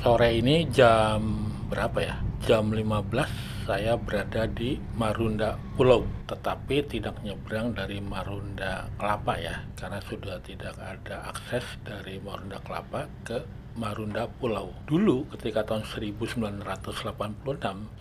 Sore ini jam berapa ya? Jam 15 saya berada di Marunda Pulau, tetapi tidak nyebrang dari Marunda Kelapa ya, karena sudah tidak ada akses dari Marunda Kelapa ke Marunda Pulau. Dulu ketika tahun 1986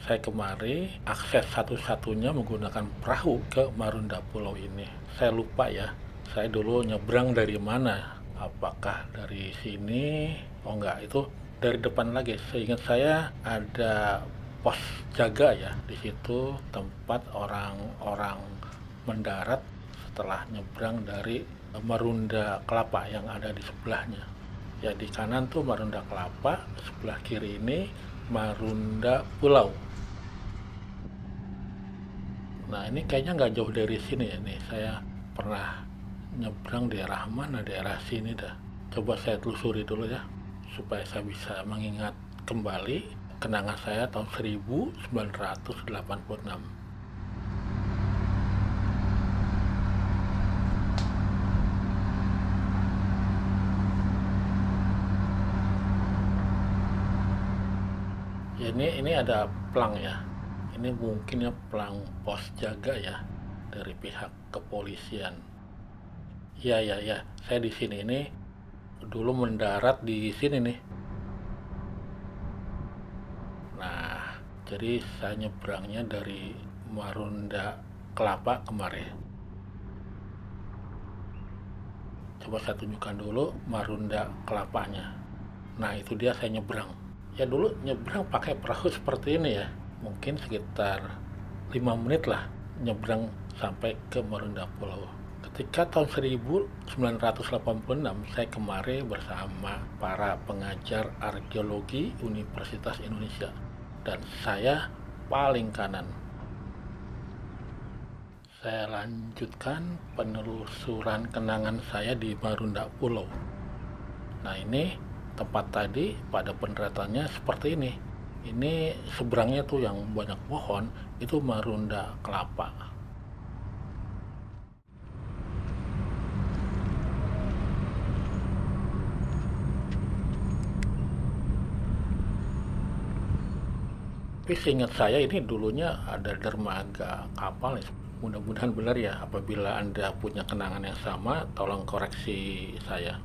saya kemari akses satu-satunya menggunakan perahu ke Marunda Pulau ini. Saya lupa ya, saya dulu nyebrang dari mana? Apakah dari sini? Oh enggak, itu dari depan lagi. Seingat saya ada pos jaga ya di situ, tempat orang-orang mendarat setelah nyebrang dari Marunda Kelapa yang ada di sebelahnya. Ya di kanan tuh Marunda Kelapa, sebelah kiri ini Marunda Pulau. Nah ini kayaknya nggak jauh dari sini ya nih. Saya pernah nyebrang daerah mana, daerah sini dah. Coba saya telusuri dulu ya, supaya saya bisa mengingat kembali kenangan saya tahun 1986. Ya, ini ada plang ya. Ini mungkin ya plang pos jaga ya dari pihak kepolisian. Ya ya ya, saya di sini ini dulu mendarat di sini nih. Nah, jadi saya nyebrangnya dari Marunda Kelapa kemarin. Coba saya tunjukkan dulu Marunda Kelapanya. Nah, itu dia saya nyebrang. Ya dulu nyebrang pakai perahu seperti ini ya. Mungkin sekitar 5 menit lah nyebrang sampai ke Marunda Pulau. Ketika tahun 1986 saya kemari bersama para pengajar arkeologi Universitas Indonesia dan saya paling kanan. Saya lanjutkan penelusuran kenangan saya di Marunda Pulau. Nah ini tempat tadi pada peneratannya seperti ini. Ini seberangnya tuh yang banyak pohon itu Marunda Kelapa. Tapi seingat saya ini dulunya ada dermaga kapal ya. Mudah-mudahan benar ya, apabila Anda punya kenangan yang sama, tolong koreksi saya.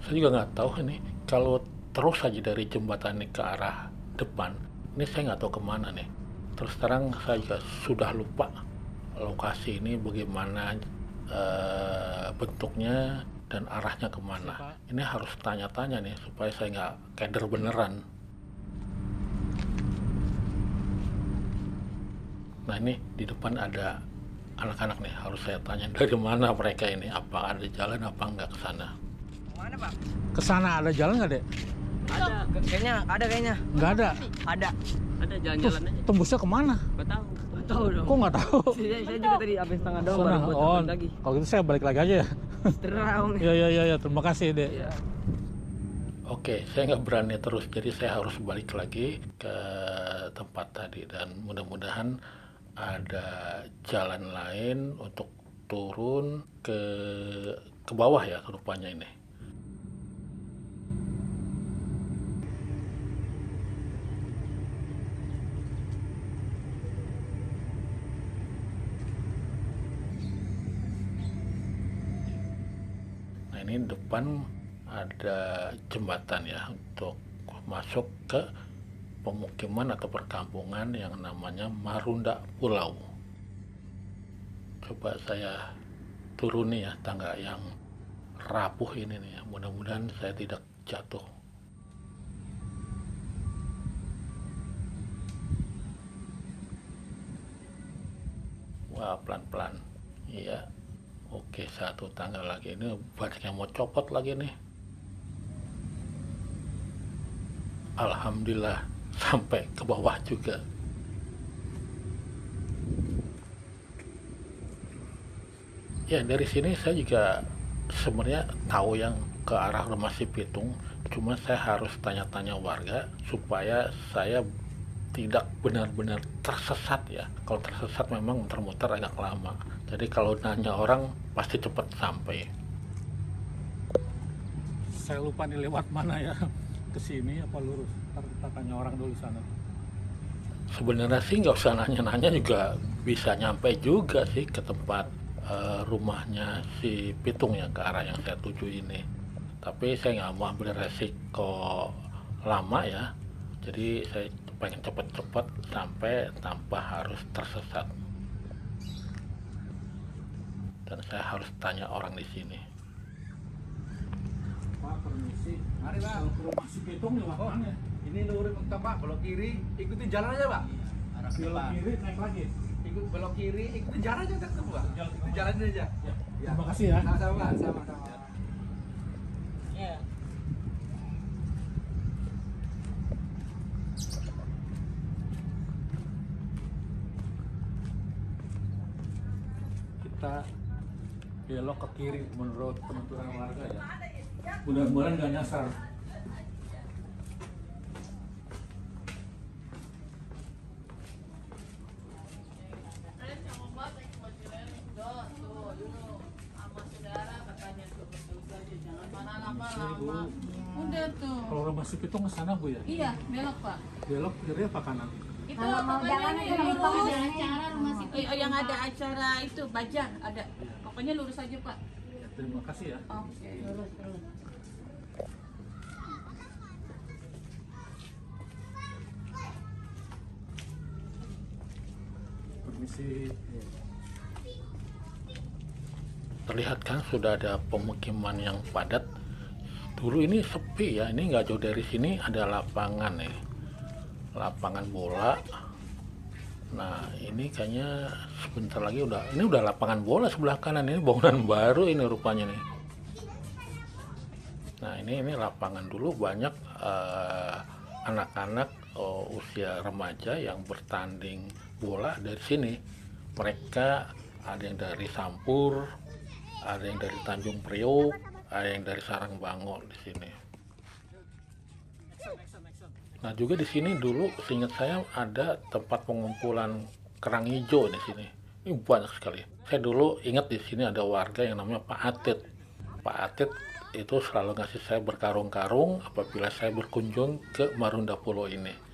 Saya juga nggak tahu ini, kalau terus saja dari jembatan ini ke arah depan, ini saya nggak tahu kemana nih. Terus terang saya juga sudah lupa lokasi ini bagaimana bentuknya dan arahnya kemana. Ini harus tanya-tanya nih supaya saya nggak keder beneran. Nah ini di depan ada anak-anak nih, harus saya tanya dari mana mereka ini, apa ada jalan apa nggak ke sana. Mana Pak? Ke sana ada jalan nggak, Dek? Kayaknya ada kayaknya. Nggak ada. Ada. Ada jalan-jalan aja. Tembusnya kemana? Gak tahu. Gak tahu dong. Kok nggak tahu? Saya juga tadi habis setengah doang Sana. baru buat Oh, telepon lagi. kalau gitu saya balik lagi aja ya. Terang. Iya. Terima kasih, Dek. Iya. Oke, saya nggak berani terus, jadi saya harus balik lagi ke tempat tadi dan mudah-mudahan ada jalan lain untuk turun ke bawah ya rupanya ini. Nah ini depan ada jembatan ya untuk masuk ke pemukiman atau perkampungan yang namanya Marunda Pulau. Coba saya turuni ya tangga yang rapuh ini nih ya. Mudah-mudahan saya tidak jatuh. Wah, pelan-pelan. Iya. Oke, satu tangga lagi. Ini banyak yang mau copot lagi nih. Alhamdulillah sampai ke bawah juga. Ya dari sini saya juga sebenarnya tahu yang ke arah rumah si Pitung, cuma saya harus tanya-tanya warga supaya saya tidak benar-benar tersesat ya. Kalau tersesat memang muter-muter agak lama. Jadi kalau nanya orang pasti cepat sampai. Saya lupa nih lewat mana ya. Ke sini apa lurus? Ntar kita tanya orang dulu sana. Sebenarnya sih nggak usah nanya-nanya juga bisa nyampe juga sih ke tempat rumahnya si Pitung ya, ke arah yang saya tuju ini. Tapi saya nggak mau ambil resiko lama ya. Jadi saya pengen cepat-cepat sampai tanpa harus tersesat. Dan saya harus tanya orang di sini. Pak, permisi. Mari Pak. Kalau ke rumah si Pitung lewat mana? Ini lurus mentok Pak, belok kiri, ikutin jalan aja Pak. Belok kiri naik lagi. Ikut belok kiri, ikutin jalan aja tetap Pak. Ikutin jalan aja. Ya. Terima kasih ya. Sama-sama Pak, sama-sama. Iya. Kita belok ke kiri menurut penuturan warga ya. Mudah-mudahan nggak nyasar. Udah tuh. Kalau rumah si Pitung ke sana Bu ya? Iya, belok Pak. Belok kiri apa kanan? Itu Kalau mau pokoknya jalan aja lurus. gampang, ada acara rumah si Yang ada acara itu Bajar ada. Pokoknya lurus aja Pak. Ya, terima kasih ya. Oke. Terus. Permisi. Terlihat kan sudah ada pemukiman yang padat. Dulu ini sepi ya, ini nggak jauh dari sini ada lapangan nih, lapangan bola. Nah ini kayaknya sebentar lagi ini udah lapangan bola sebelah kanan, ini bangunan baru ini rupanya nih. Nah ini lapangan dulu banyak anak-anak usia remaja yang bertanding bola dari sini. Mereka ada yang dari Sampur, ada yang dari Tanjung Priok, ada yang dari Sarangbango di sini. Nah juga di sini dulu seingat saya ada tempat pengumpulan kerang hijau di sini. Ini banyak sekali. Saya dulu ingat di sini ada warga yang namanya Pak Atit. Pak Atit itu selalu ngasih saya berkarung-karung apabila saya berkunjung ke Marunda Pulau ini.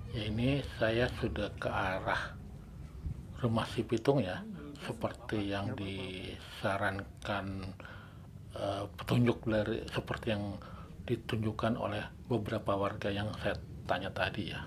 Ya ini saya sudah ke arah rumah si Pitung ya, seperti yang disarankan petunjuk dari seperti yang ditunjukkan oleh beberapa warga yang saya tanya tadi ya.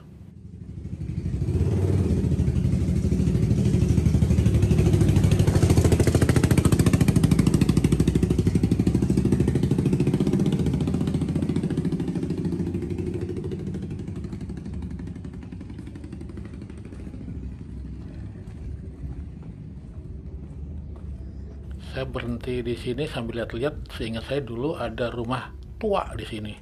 Saya berhenti di sini sambil lihat-lihat, seingat saya dulu ada rumah tua di sini.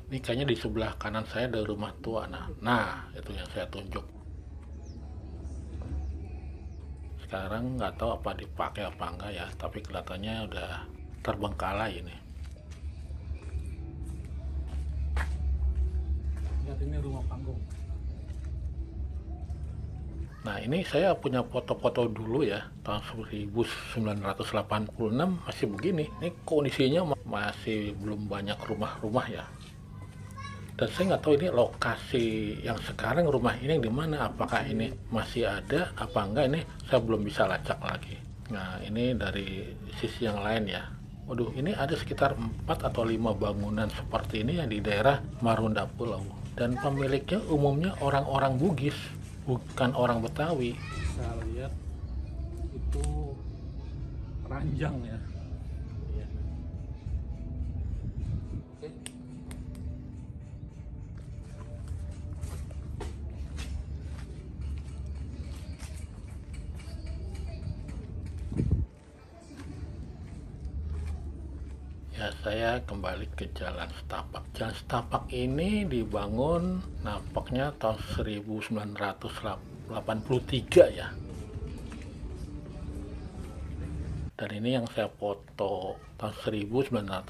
Ini kayaknya di sebelah kanan saya ada rumah tua. Nah itu yang saya tunjuk. Sekarang nggak tahu apa dipakai apa enggak ya, tapi kelihatannya udah terbengkalai ini. Lihat ini rumah panggung. Nah ini saya punya foto-foto dulu ya, tahun 1986 masih begini. Ini kondisinya masih belum banyak rumah-rumah ya. Dan saya nggak tahu ini lokasi yang sekarang rumah ini di mana. Apakah ini masih ada apa enggak, ini saya belum bisa lacak lagi. Nah ini dari sisi yang lain ya. Waduh, ini ada sekitar 4 atau 5 bangunan seperti ini yang di daerah Marunda Pulau. Dan pemiliknya umumnya orang-orang Bugis. bukan orang Betawi. Saya lihat itu ranjang ya. Iya. Oke. Ya, saya kembali ke Jalan Setapak. Jalan Setapak ini dibangun nampaknya tahun 1983 ya. Dan ini yang saya foto tahun 1986.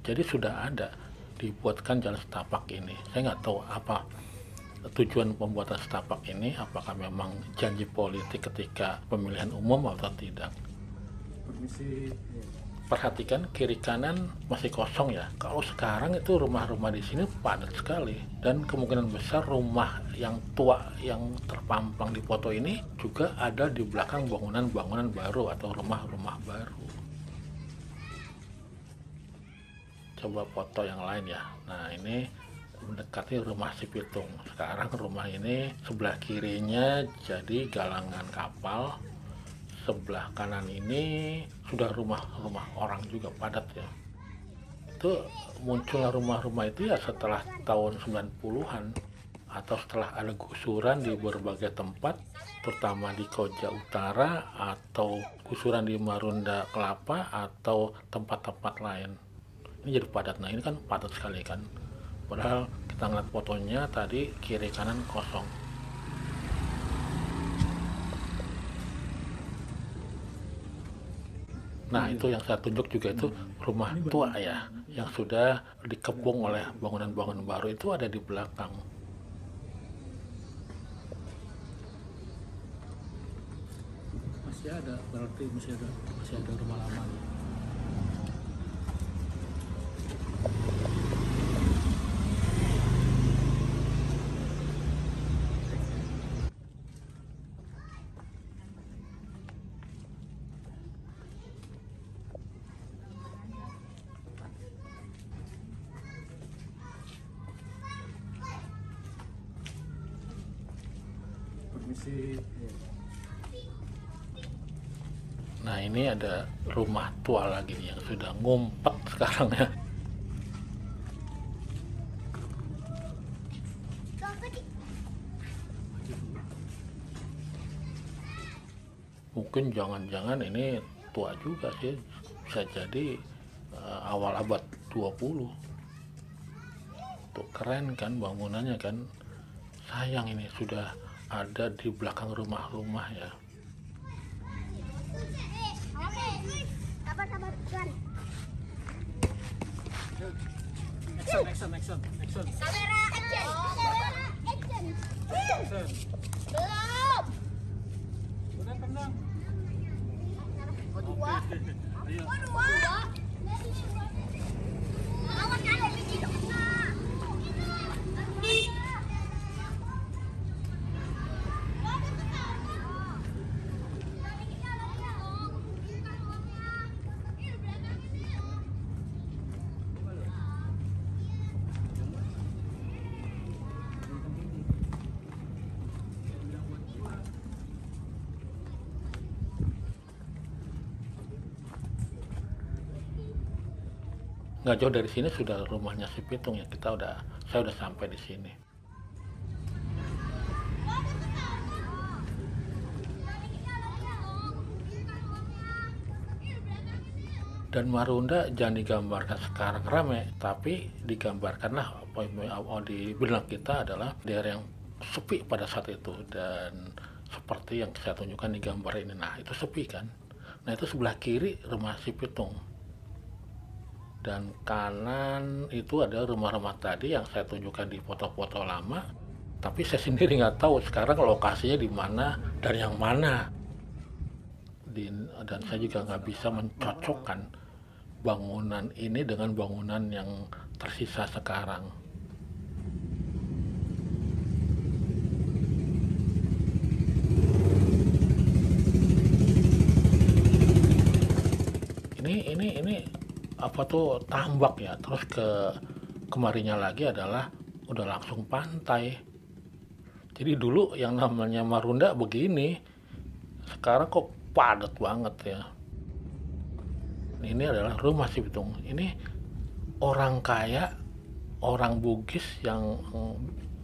Jadi sudah ada dibuatkan Jalan Setapak ini. Saya nggak tahu apa tujuan pembuatan setapak ini, apakah memang janji politik ketika pemilihan umum atau tidak. Permisi. Perhatikan kiri kanan masih kosong ya. Kalau sekarang itu rumah-rumah di sini padat sekali, dan kemungkinan besar rumah yang tua yang terpampang di foto ini juga ada di belakang bangunan-bangunan baru atau rumah-rumah baru. Coba foto yang lain ya. Nah, ini mendekati rumah Cipitung. Sekarang rumah ini sebelah kirinya jadi galangan kapal. Sebelah kanan ini sudah rumah-rumah orang juga padat ya. Itu munculnya rumah-rumah itu ya setelah tahun 90-an atau setelah ada gusuran di berbagai tempat, terutama di Koja Utara atau gusuran di Marunda Kelapa atau tempat-tempat lain. Ini jadi padat. Nah, ini kan padat sekali kan. Padahal kita ngeliat fotonya tadi kiri kanan kosong. Nah, itu yang saya tunjuk juga itu rumah tua ya, yang sudah dikepung oleh bangunan-bangunan baru itu ada di belakang. Masih ada, berarti masih ada rumah lama. Permisi. Nah, ini ada rumah tua lagi nih yang sudah ngumpet sekarang ya. Mungkin jangan-jangan ini tua juga sih, bisa jadi awal abad 20. Tuh keren kan bangunannya kan. Sayang ini sudah ada di belakang rumah-rumah ya. Action. Kamera action. Action. Belum. Udah tenang. Kedua. Ayo. Kedua. Awas ada biji kena. Nggak jauh dari sini sudah rumahnya Cipitung ya. Saya udah sampai di sini. Dan Marunda jangan digambarkan sekarang ramai, tapi digambarkanlah di benak kita adalah daerah yang sepi pada saat itu, dan seperti yang saya tunjukkan di gambar ini. Nah, itu sepi kan. Nah, itu sebelah kiri rumah Cipitung. Dan kanan itu ada rumah-rumah tadi yang saya tunjukkan di foto-foto lama, tapi saya sendiri nggak tahu sekarang lokasinya di mana dan yang mana. Dan saya juga nggak bisa mencocokkan bangunan ini dengan bangunan yang tersisa sekarang. Ini apa tuh tambak ya, terus kemarinya lagi adalah udah langsung pantai. Jadi dulu yang namanya Marunda begini, sekarang kok padat banget ya. Ini adalah rumah si Bitung. Ini orang kaya, orang Bugis yang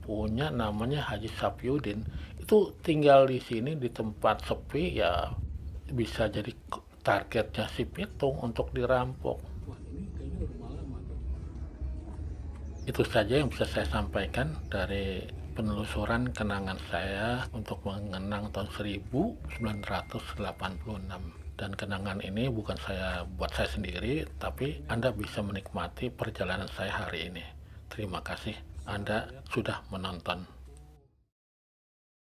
punya namanya Haji Sapyudin. Itu tinggal di sini di tempat sepi ya, bisa jadi targetnya si Pitung untuk dirampok. Wah, ini kayaknya rumah lama tuh. Itu saja yang bisa saya sampaikan dari penelusuran kenangan saya untuk mengenang tahun 1986. Dan kenangan ini bukan saya buat saya sendiri, tapi Anda bisa menikmati perjalanan saya hari ini. Terima kasih Anda sudah menonton.